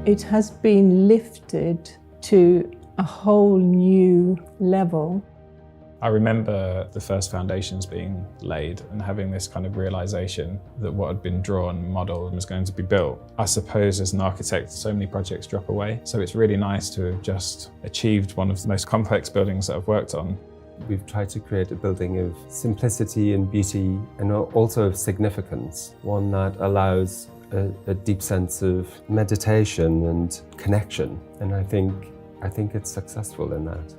It has been lifted to a whole new level. I remember the first foundations being laid and having this kind of realisation that what had been drawn, modelled, was going to be built. I suppose as an architect, so many projects drop away, so it's really nice to have just achieved one of the most complex buildings that I've worked on. We've tried to create a building of simplicity and beauty and also of significance, one that allows a deep sense of meditation and connection, and I think it's successful in that.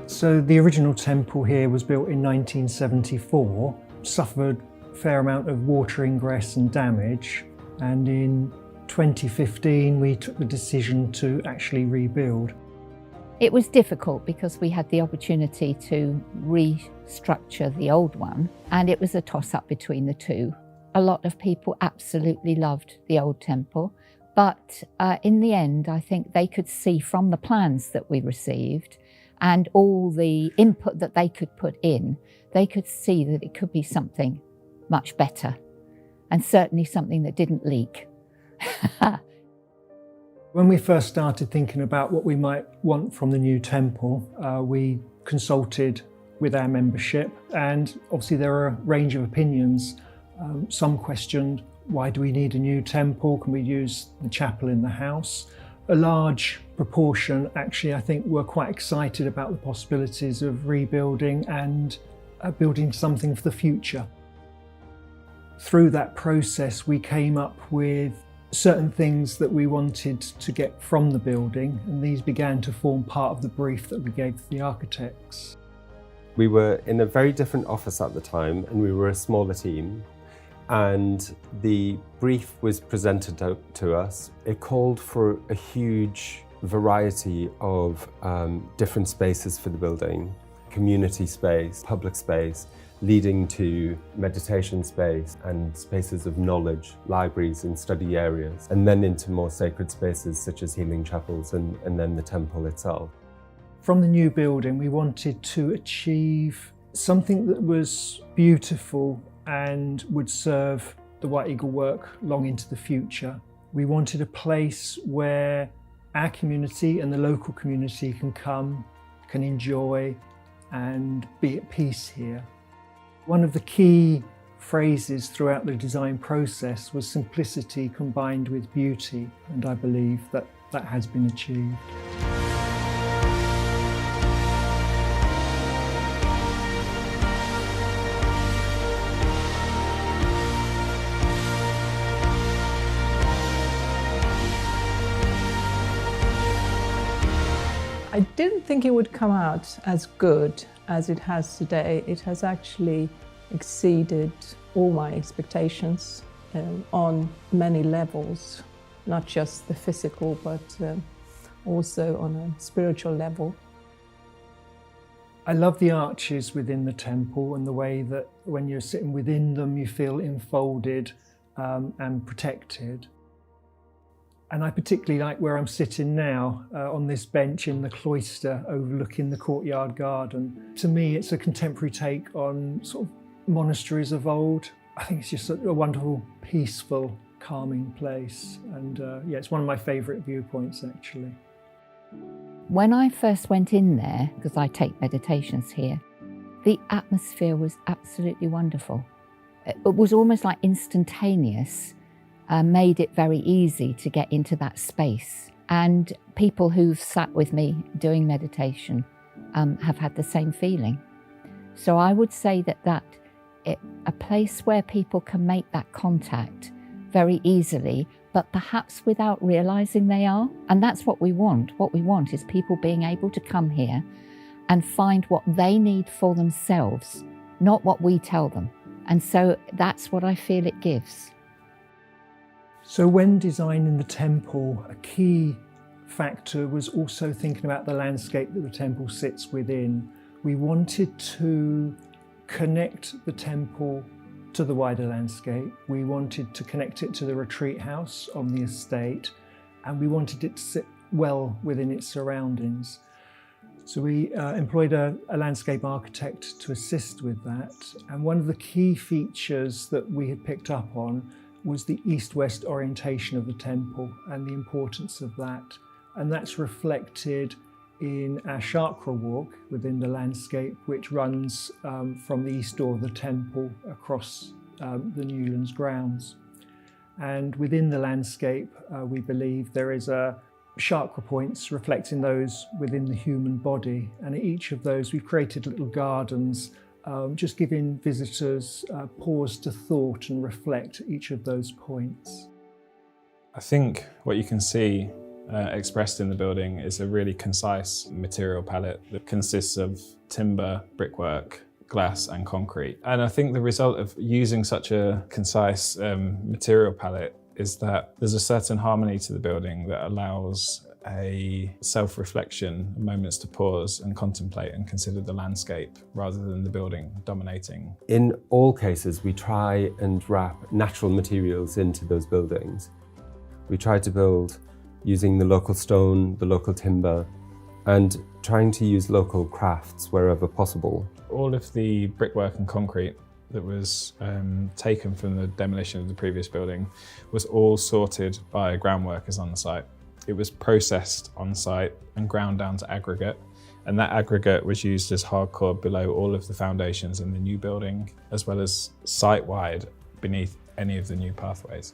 So the original temple here was built in 1974, suffered a fair amount of water ingress and damage, and in 2015 we took the decision to actually rebuild. It was difficult because we had the opportunity to restructure the old one, and it was a toss-up between the two. A lot of people absolutely loved the old temple, but in the end I think they could see from the plans that we received and all the input that they could put in, they could see that it could be something much better, and certainly something that didn't leak. When we first started thinking about what we might want from the new temple, we consulted with our membership, and obviously there are a range of opinions. Some questioned, why do we need a new temple? Can we use the chapel in the house? A large proportion actually, I think, were quite excited about the possibilities of rebuilding and building something for the future. Through that process, we came up with certain things that we wanted to get from the building, and these began to form part of the brief that we gave to the architects. We were in a very different office at the time, and we were a smaller team. And the brief was presented to us. It called for a huge variety of different spaces for the building. Community space, public space, leading to meditation space and spaces of knowledge, libraries and study areas, and then into more sacred spaces such as healing chapels and then the temple itself. From the new building, we wanted to achieve something that was beautiful and would serve the White Eagle work long into the future. We wanted a place where our community and the local community can come, can enjoy and be at peace here. One of the key phrases throughout the design process was simplicity combined with beauty, and I believe that that has been achieved. I didn't think it would come out as good as it has today. It has actually exceeded all my expectations on many levels, not just the physical, but also on a spiritual level. I love the arches within the temple and the way that when you're sitting within them, you feel enfolded and protected. And I particularly like where I'm sitting now, on this bench in the cloister overlooking the courtyard garden. To me, it's a contemporary take on sort of monasteries of old. I think it's just a wonderful, peaceful, calming place. And yeah, it's one of my favourite viewpoints, actually. When I first went in there, because I take meditations here, the atmosphere was absolutely wonderful. It was almost like instantaneous. Made it very easy to get into that space. And people who've sat with me doing meditation have had the same feeling. So I would say that a place where people can make that contact very easily, but perhaps without realising they are. And that's what we want. What we want is people being able to come here and find what they need for themselves, not what we tell them. And so that's what I feel it gives. So when designing the temple, a key factor was also thinking about the landscape that the temple sits within. We wanted to connect the temple to the wider landscape. We wanted to connect it to the retreat house on the estate, and we wanted it to sit well within its surroundings. So we employed a landscape architect to assist with that. And one of the key features that we had picked up on was the east-west orientation of the temple and the importance of that. And that's reflected in our chakra walk within the landscape, which runs from the east door of the temple across the Newlands grounds. And within the landscape, we believe there is a chakra points reflecting those within the human body. And at each of those, we've created little gardens, just giving visitors pause to thought and reflect each of those points. I think what you can see expressed in the building is a really concise material palette that consists of timber, brickwork, glass and concrete. And I think the result of using such a concise material palette is that there's a certain harmony to the building that allows a self-reflection, moments to pause and contemplate and consider the landscape rather than the building dominating. In all cases, we try and wrap natural materials into those buildings. We try to build using the local stone, the local timber, and trying to use local crafts wherever possible. All of the brickwork and concrete that was taken from the demolition of the previous building was all sorted by ground workers on the site. It was processed on site and ground down to aggregate, and that aggregate was used as hardcore below all of the foundations in the new building, as well as site-wide beneath any of the new pathways.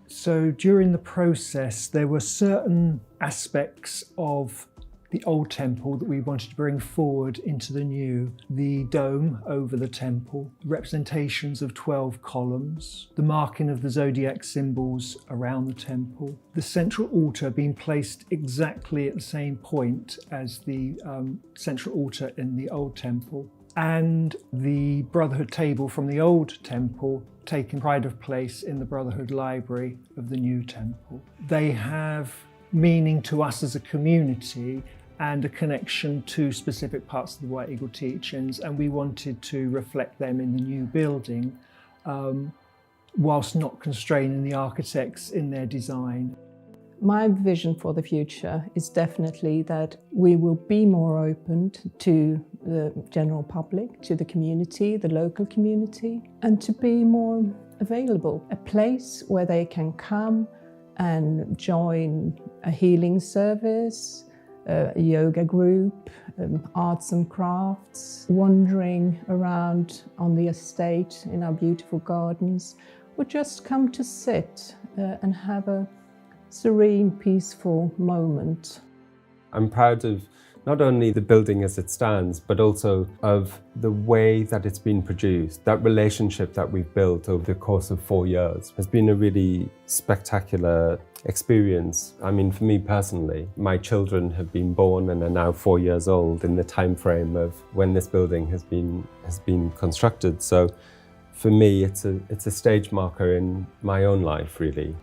So during the process, there were certain aspects of the old temple that we wanted to bring forward into the new. The dome over the temple, representations of 12 columns, the marking of the zodiac symbols around the temple, the central altar being placed exactly at the same point as the central altar in the old temple, and the Brotherhood table from the old temple taking pride of place in the Brotherhood library of the new temple. They have meaning to us as a community and a connection to specific parts of the White Eagle teachings, and we wanted to reflect them in the new building whilst not constraining the architects in their design. My vision for the future is definitely that we will be more open to the general public, to the community, the local community, and to be more available. A place where they can come and join a healing service, a yoga group, arts and crafts, wandering around on the estate in our beautiful gardens, or just come to sit and have a serene, peaceful moment. I'm proud of not only the building as it stands, but also of the way that it's been produced. That relationship that we've built over the course of 4 years has been a really spectacular experience. I mean, for me personally, my children have been born and are now 4 years old in the time frame of when this building has been constructed. So for me, it's a stage marker in my own life, really.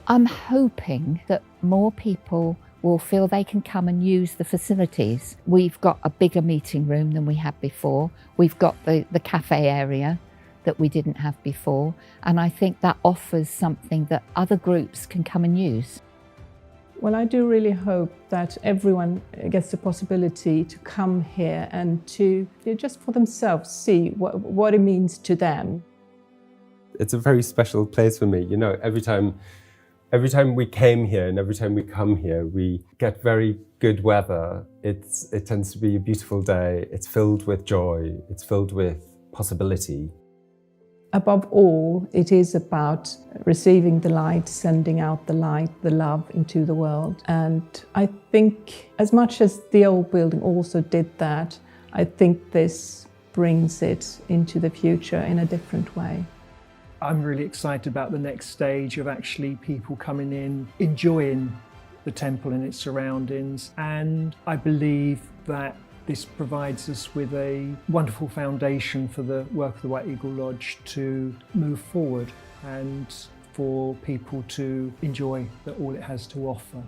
I'm hoping that more people will feel they can come and use the facilities. We've got a bigger meeting room than we had before. We've got the cafe area that we didn't have before. And I think that offers something that other groups can come and use. Well, I do really hope that everyone gets the possibility to come here and to just for themselves see what it means to them. It's a very special place for me. You know, every time we came here and every time we come here, we get very good weather. It tends to be a beautiful day. It's filled with joy. It's filled with possibility. Above all, it is about receiving the light, sending out the light, the love into the world. And I think as much as the old building also did that, I think this brings it into the future in a different way. I'm really excited about the next stage of actually people coming in, enjoying the temple and its surroundings. And I believe that this provides us with a wonderful foundation for the work of the White Eagle Lodge to move forward and for people to enjoy all it has to offer.